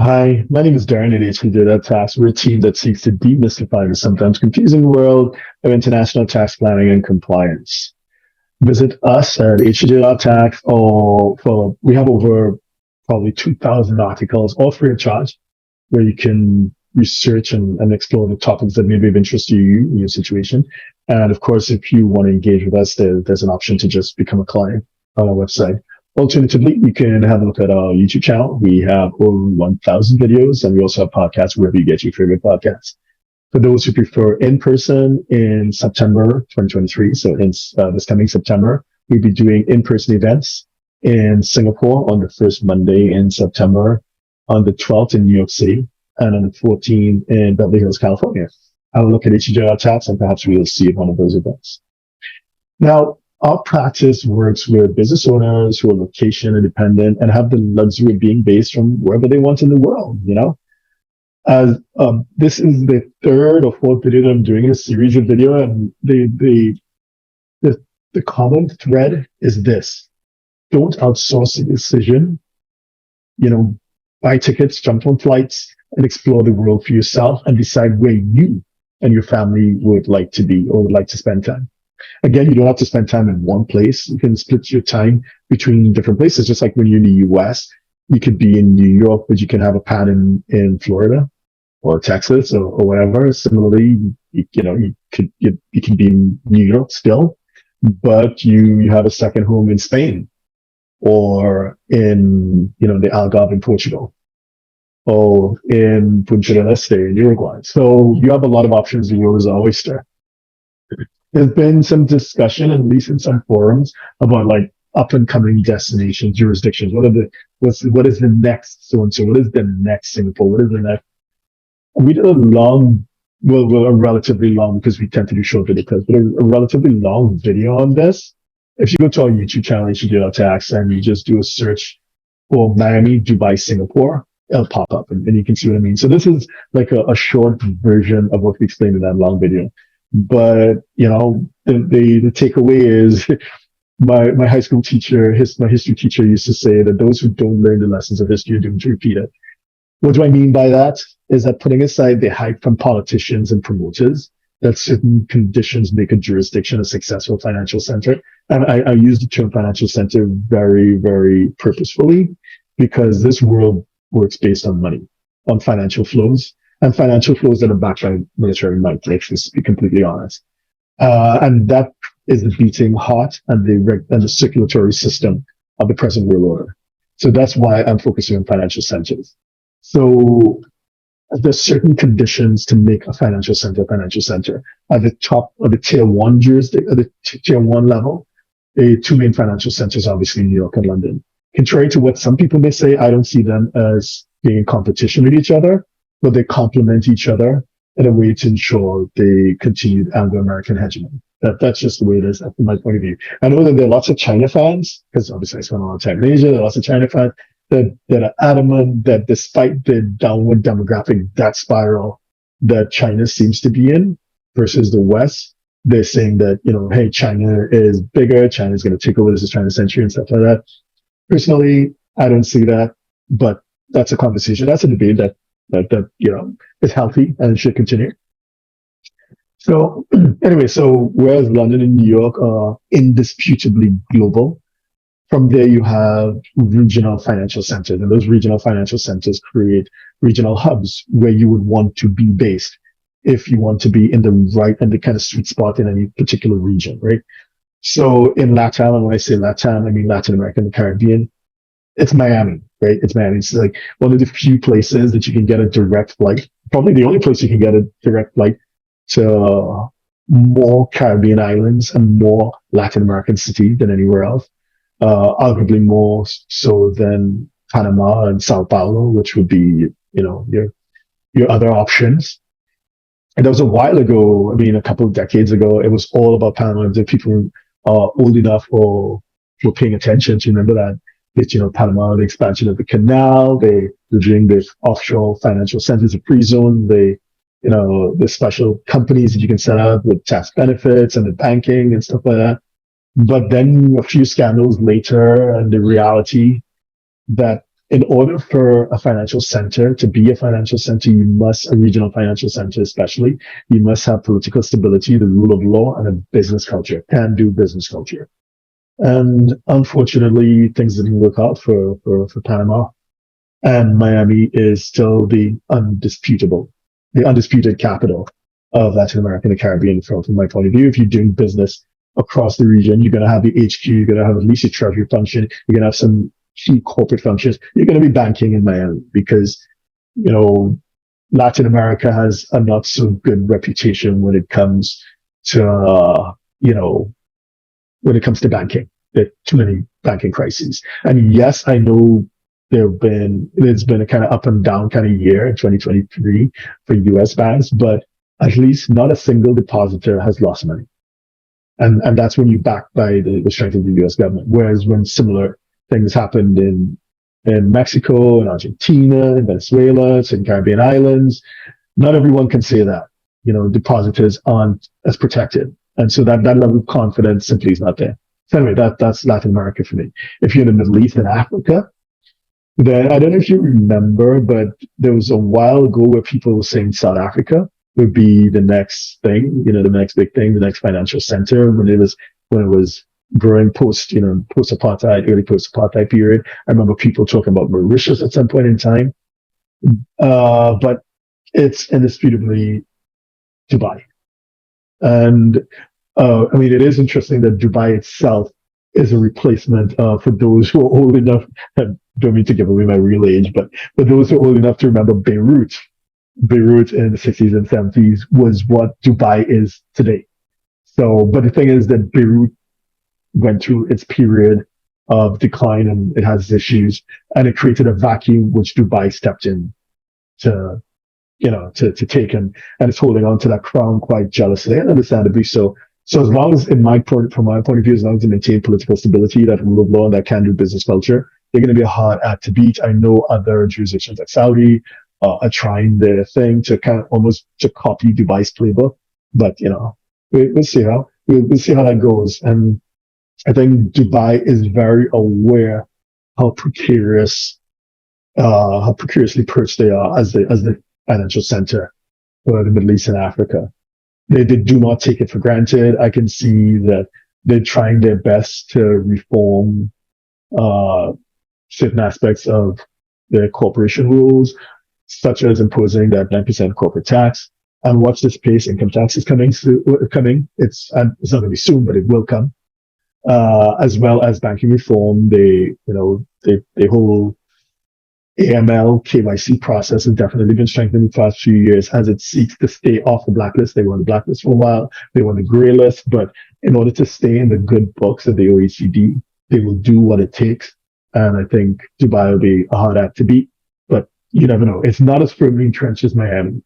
Hi, my name is Darren at HQ Data Tax. We're a team that seeks to demystify the sometimes confusing world of international tax planning and compliance. Visit us at hqdata.tax or we have over probably 2,000 articles, all free of charge, where you can research and explore the topics that may be of interest to you in your situation. And of course, if you want to engage with us, there's an option to just become a client on our website. Alternatively, you can have a look at our YouTube channel. We have over 1,000 videos, and we also have podcasts wherever you get your favorite podcasts. For those who prefer in person in September 2023, so in this coming September, we'll be doing in-person events in Singapore on the first Monday in September, on the 12th in New York City, and on the 14th in Beverly Hills, California. Have a look at HEJR Tax, and perhaps we'll see you at one of those events. Now, our practice works with business owners who are location independent and have the luxury of being based from wherever they want in the world, you know? As this is the third or fourth video that I'm doing in a series of video, and the common thread is this: don't outsource the decision. You know, buy tickets, jump on flights, and explore the world for yourself, and decide where you and your family would like to be or would like to spend time. Again, you don't have to spend time in one place. You can split your time between different places, just like when you're in the US. You could be in New York, but you can have a pad in Florida or Texas or whatever. Similarly, you can be in New York still, but you have a second home in Spain or in, the Algarve in Portugal or in Punta del Este in Uruguay. So you have a lot of options. The world is an oyster. There's been some discussion, at least in some forums, about like up and coming destinations, jurisdictions. What is the next so and so? What is the next Singapore? What is the next? We did a a relatively long, because we tend to do short videos, but a relatively long video on this. If you go to our YouTube channel, HEJR Tax, and you just do a search for Miami, Dubai, Singapore, it'll pop up, and you can see what I mean. So this is like a short version of what we explained in that long video. But the takeaway is my high school teacher, my history teacher used to say that those who don't learn the lessons of history are doomed to repeat it. What do I mean by that? Is that putting aside the hype from politicians and promoters that certain conditions make a jurisdiction a successful financial center. And I use the term financial center very, very purposefully, because this world works based on money, on financial flows, and financial flows that are backed by military might, let's be completely honest. And that is the beating heart and the circulatory system of the present world order. So that's why I'm focusing on financial centers. So there's certain conditions to make a financial center a financial center. At the top of the tier one jurisdiction, at the tier one level, the two main financial centers, obviously New York and London. Contrary to what some people may say, I don't see them as being in competition with each other, but they complement each other in a way to ensure the continued Anglo-American hegemony. That's just the way it is from my point of view. I know that there are lots of China fans, because obviously I spent a lot of time in Asia. There are lots of China fans that are adamant that despite the downward demographic debt spiral that China seems to be in versus the West, they're saying that, hey, China is bigger, China's going to take over, this is China's century and stuff like that. Personally, I don't see that, but that's a conversation. That's a debate that is healthy and should continue. So anyway, so whereas London and New York are indisputably global, from there you have regional financial centers, and those regional financial centers create regional hubs where you would want to be based if you want to be in the right and the kind of sweet spot in any particular region, right? So in LATAM, and when I say LATAM, I mean Latin America and the Caribbean, it's Miami, right? It's Miami. It's like one of the few places that you can get a direct flight, probably the only place you can get a direct flight to more Caribbean islands and more Latin American cities than anywhere else. Arguably more so than Panama and Sao Paulo, which would be, your other options. And that was a while ago. I mean, a couple of decades ago, it was all about Panama. The people are old enough or were paying attention to remember that. Panama, the expansion of the canal, they're doing the offshore financial centers, a free zone, the special companies that you can set up with tax benefits and the banking and stuff like that. But then a few scandals later, and the reality that in order for a financial center to be a financial center, a regional financial center especially, you must have political stability, the rule of law, and a business culture, can-do business culture. And unfortunately, things didn't work out for Panama. And Miami is still the undisputed capital of Latin America and the Caribbean from my point of view. If you're doing business across the region, you're going to have the HQ, you're going to have at least a treasury function, you're going to have some key corporate functions. You're going to be banking in Miami because, Latin America has a not so good reputation when it comes to, when it comes to banking. There are too many banking crises. And yes, I know there's been a kind of up and down kind of year in 2023 for US banks, but at least not a single depositor has lost money. And that's when you're backed by the strength of the US government. Whereas when similar things happened in Mexico, in Argentina, in Venezuela, in Caribbean islands, not everyone can say that. Depositors aren't as protected. And so that level of confidence simply is not there. So anyway, that's Latin America for me. If you're in the Middle East and Africa, then I don't know if you remember, but there was a while ago where people were saying South Africa would be the next thing, the next big thing, the next financial center when it was growing post-apartheid, early post-apartheid period. I remember people talking about Mauritius at some point in time. But it's indisputably Dubai. And it is interesting that Dubai itself is a replacement for those who are old enough, and don't mean to give away my real age, but for those who are old enough to remember Beirut. Beirut in the 60s and 70s was what Dubai is today. So, but the thing is that Beirut went through its period of decline and it has issues, and it created a vacuum which Dubai stepped in to take, and it's holding on to that crown quite jealously and understandably so. So as long as, from my point of view, as long as they maintain political stability, that rule of law, and that can-do business culture, they're going to be a hard act to beat. I know other jurisdictions like Saudi are trying their thing to kind of almost to copy Dubai's playbook, but we'll see how that goes. And I think Dubai is very aware how precariously perched they are as the financial center for the Middle East and Africa. They do not take it for granted. I can see that they're trying their best to reform certain aspects of their corporation rules, such as imposing that 9% corporate tax. And watch this space, income tax is coming. It's not going to be soon, but it will come. As well as banking reform, the whole AML KYC process has definitely been strengthened in the past few years as it seeks to stay off the blacklist. They were on the blacklist for a while. They were on the gray list, but in order to stay in the good books of the OECD, they will do what it takes. And I think Dubai will be a hard act to beat, but you never know. It's not as firmly entrenched as Miami,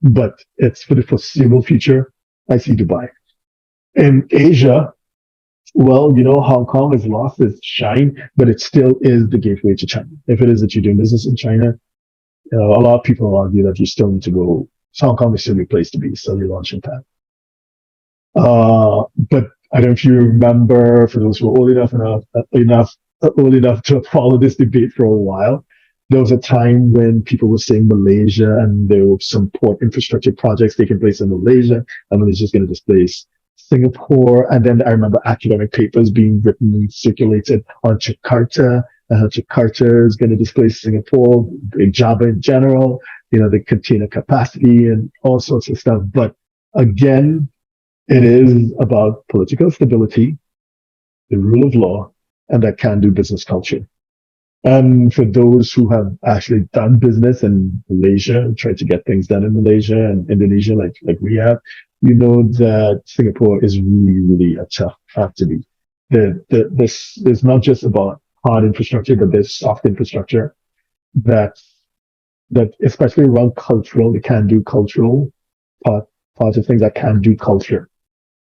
but it's for the foreseeable future. I see Dubai. In Asia, well, Hong Kong has lost its shine, but it still is the gateway to China. If it is that you're doing business in China, a lot of people argue that you still need to go. So Hong Kong is still a place to be, so you're launching that. But I don't know if you remember, for those who are old enough to follow this debate for a while, there was a time when people were saying Malaysia, and there were some port infrastructure projects taking place in Malaysia, and Malaysia is going to displace Singapore. And then I remember academic papers being written and circulated on Jakarta, and how Jakarta is going to displace Singapore, Java in general, the container capacity and all sorts of stuff. But again, it is about political stability, the rule of law, and that can-do business culture. And for those who have actually done business in Malaysia, tried to get things done in Malaysia and Indonesia, like we have, that Singapore is really, really a tough act to beat. This is not just about hard infrastructure, but there's soft infrastructure that especially around cultural, the can-do cultural parts of things, that can-do culture.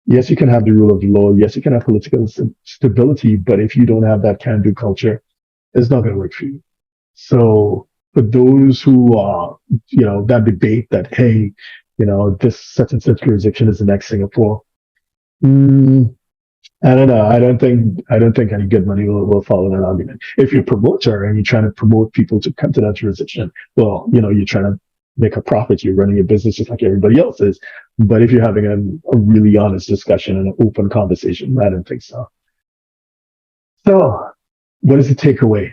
Yes, you can have the rule of law. Yes, you can have political stability, but if you don't have that can-do culture, it's not going to work for you. So for those who are, that debate that, hey, this such and such jurisdiction is the next Singapore, I don't know. I don't think any good money will follow that argument. If you're a promoter and you're trying to promote people to come to that jurisdiction, well, you're trying to make a profit. You're running your business just like everybody else is. But if you're having a really honest discussion and an open conversation, I don't think so. So what is the takeaway?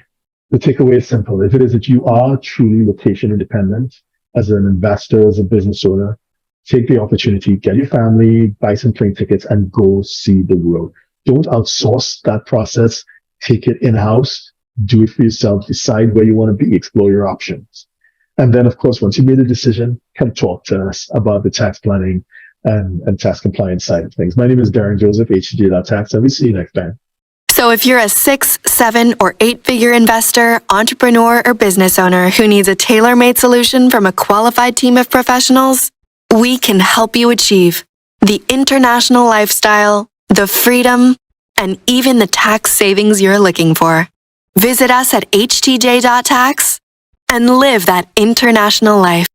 The takeaway is simple. If it is that you are truly location independent as an investor, as a business owner, take the opportunity, get your family, buy some plane tickets, and go see the world. Don't outsource that process. Take it in-house. Do it for yourself. Decide where you want to be. Explore your options. And then, of course, once you made a decision, come talk to us about the tax planning and tax compliance side of things. My name is Darren Joseph, HG.tax, and we'll see you next time. So if you're a 6, 7, or 8-figure investor, entrepreneur, or business owner who needs a tailor-made solution from a qualified team of professionals, we can help you achieve the international lifestyle, the freedom, and even the tax savings you're looking for. Visit us at htj.tax and live that international life.